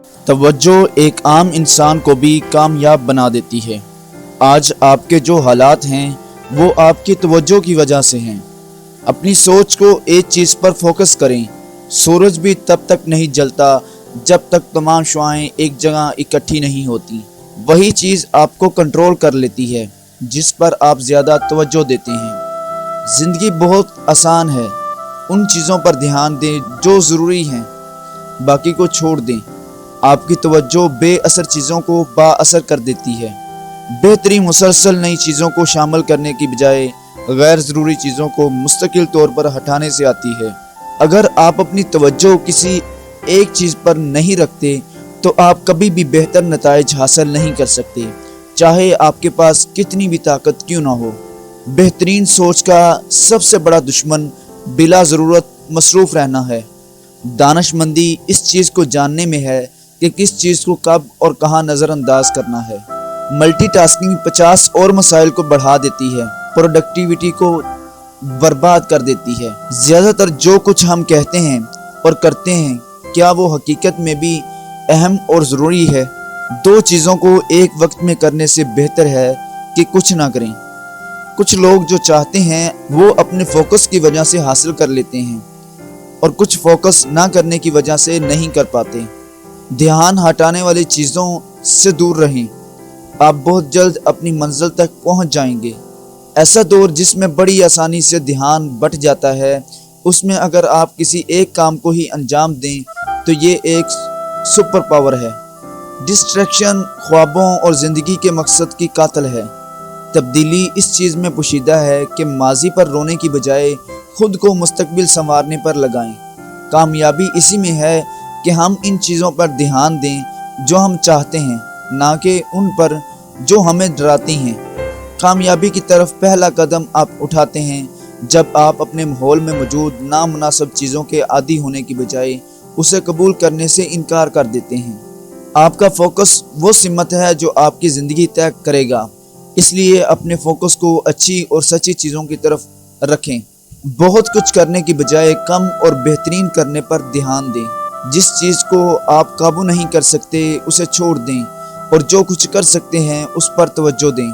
तवज्जो एक आम इंसान को भी कामयाब बना देती है। आज आपके जो हालात हैं वो आपकी तवज्जो की वजह से हैं। अपनी सोच को एक चीज़ पर फोकस करें। सूरज भी तब तक नहीं जलता जब तक तमाम शुआएं एक जगह इकट्ठी नहीं होती। वही चीज़ आपको कंट्रोल कर लेती है जिस पर आप ज़्यादा तवज्जो देते हैं। ज़िंदगी बहुत आसान है। उन चीज़ों पर ध्यान दें जो ज़रूरी हैं, बाकी को छोड़ दें। आपकी तवज्जो बेअसर चीज़ों को बाअसर कर देती है। बेहतरीन मुसलसल नई चीज़ों को शामिल करने की बजाय गैर ज़रूरी चीज़ों को मुस्तकिल तौर पर हटाने से आती है। अगर आप अपनी तवज्जो किसी एक चीज़ पर नहीं रखते तो आप कभी भी बेहतर नताइज हासिल नहीं कर सकते, चाहे आपके पास कितनी भी ताकत क्यों ना हो। बेहतरीन सोच का सबसे बड़ा दुश्मन बिला ज़रूरत मसरूफ़ रहना है। दानिशमंदी इस चीज़ को जानने में है कि किस चीज़ को कब और कहाँ नज़रअंदाज करना है। मल्टीटास्किंग 50 और मसाइल को बढ़ा देती है, प्रोडक्टिविटी को बर्बाद कर देती है। ज़्यादातर जो कुछ हम कहते हैं और करते हैं, क्या वो हकीकत में भी अहम और ज़रूरी है? दो चीज़ों को एक वक्त में करने से बेहतर है कि कुछ ना करें। कुछ लोग जो चाहते हैं वो अपने फोकस की वजह से हासिल कर लेते हैं और कुछ फोकस ना करने की वजह से नहीं कर पाते। ध्यान हटाने वाली चीज़ों से दूर रहें। आप बहुत जल्द अपनी मंजिल तक पहुंच जाएंगे। ऐसा दौर जिसमें बड़ी आसानी से ध्यान बट जाता है, उसमें अगर आप किसी एक काम को ही अंजाम दें तो ये एक सुपर पावर है। डिस्ट्रैक्शन ख्वाबों और ज़िंदगी के मकसद की कातिल है। तब्दीली इस चीज़ में पोशीदा है कि माजी पर रोने की बजाय खुद को मुस्तकबिल संवारने पर लगाएं। कामयाबी इसी में है कि हम इन चीज़ों पर ध्यान दें जो हम चाहते हैं, ना कि उन पर जो हमें डराती हैं। कामयाबी की तरफ पहला कदम आप उठाते हैं जब आप अपने माहौल में मौजूद नामुनासिब चीज़ों के आदी होने की बजाय उसे कबूल करने से इनकार कर देते हैं। आपका फोकस वो सिमत है जो आपकी ज़िंदगी तय करेगा, इसलिए अपने फोकस को अच्छी और सच्ची चीज़ों की तरफ रखें। बहुत कुछ करने की बजाय कम और बेहतरीन करने पर ध्यान दें। जिस चीज़ को आप काबू नहीं कर सकते उसे छोड़ दें और जो कुछ कर सकते हैं उस पर तवज्जो दें।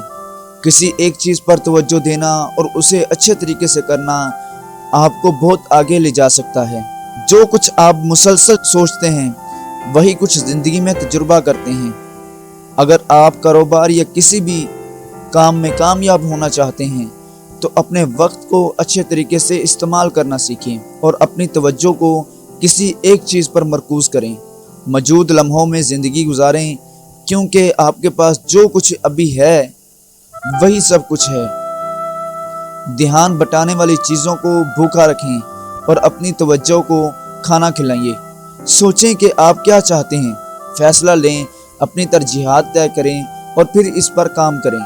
किसी एक चीज़ पर तवज्जो देना और उसे अच्छे तरीके से करना आपको बहुत आगे ले जा सकता है। जो कुछ आप मुसलसल सोचते हैं वही कुछ ज़िंदगी में तजुर्बा करते हैं। अगर आप कारोबार या किसी भी काम में कामयाब होना चाहते हैं तो अपने वक्त को अच्छे तरीके से इस्तेमाल करना सीखें और अपनी तवज्जो को किसी एक चीज़ पर मरकूज़ करें। मौजूद लम्हों में ज़िंदगी गुजारें, क्योंकि आपके पास जो कुछ अभी है वही सब कुछ है। ध्यान बटाने वाली चीज़ों को भूखा रखें और अपनी तवज्जो को खाना खिलाइए। सोचें कि आप क्या चाहते हैं, फैसला लें, अपनी तरजीहात तय करें और फिर इस पर काम करें।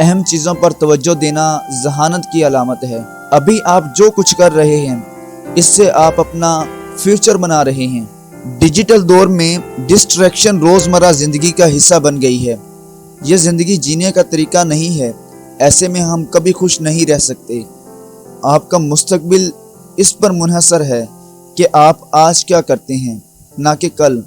अहम चीज़ों पर तवज्जो देना ज़हानत की अलामत है। अभी आप जो कुछ कर रहे हैं इससे आप अपना फ्यूचर बना रहे हैं। डिजिटल दौर में डिस्ट्रैक्शन रोज़मर्रा ज़िंदगी का हिस्सा बन गई है। यह ज़िंदगी जीने का तरीका नहीं है। ऐसे में हम कभी खुश नहीं रह सकते। आपका मुस्तकबिल इस पर मुनहसर है कि आप आज क्या करते हैं, ना कि कल।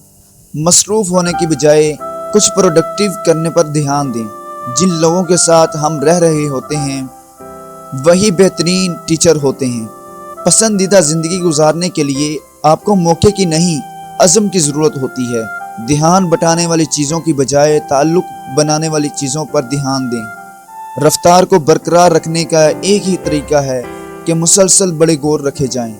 मसरूफ़ होने की बजाय कुछ प्रोडक्टिव करने पर ध्यान दें। जिन लोगों के साथ हम रह रहे होते हैं वही बेहतरीन टीचर होते हैं। पसंदीदा ज़िंदगी गुजारने के लिए आपको मौके की नहीं, अज़म की ज़रूरत होती है। ध्यान बटाने वाली चीज़ों की बजाय ताल्लुक़ बनाने वाली चीज़ों पर ध्यान दें। रफ्तार को बरकरार रखने का एक ही तरीका है कि मुसलसल बड़े गौर रखे जाएं।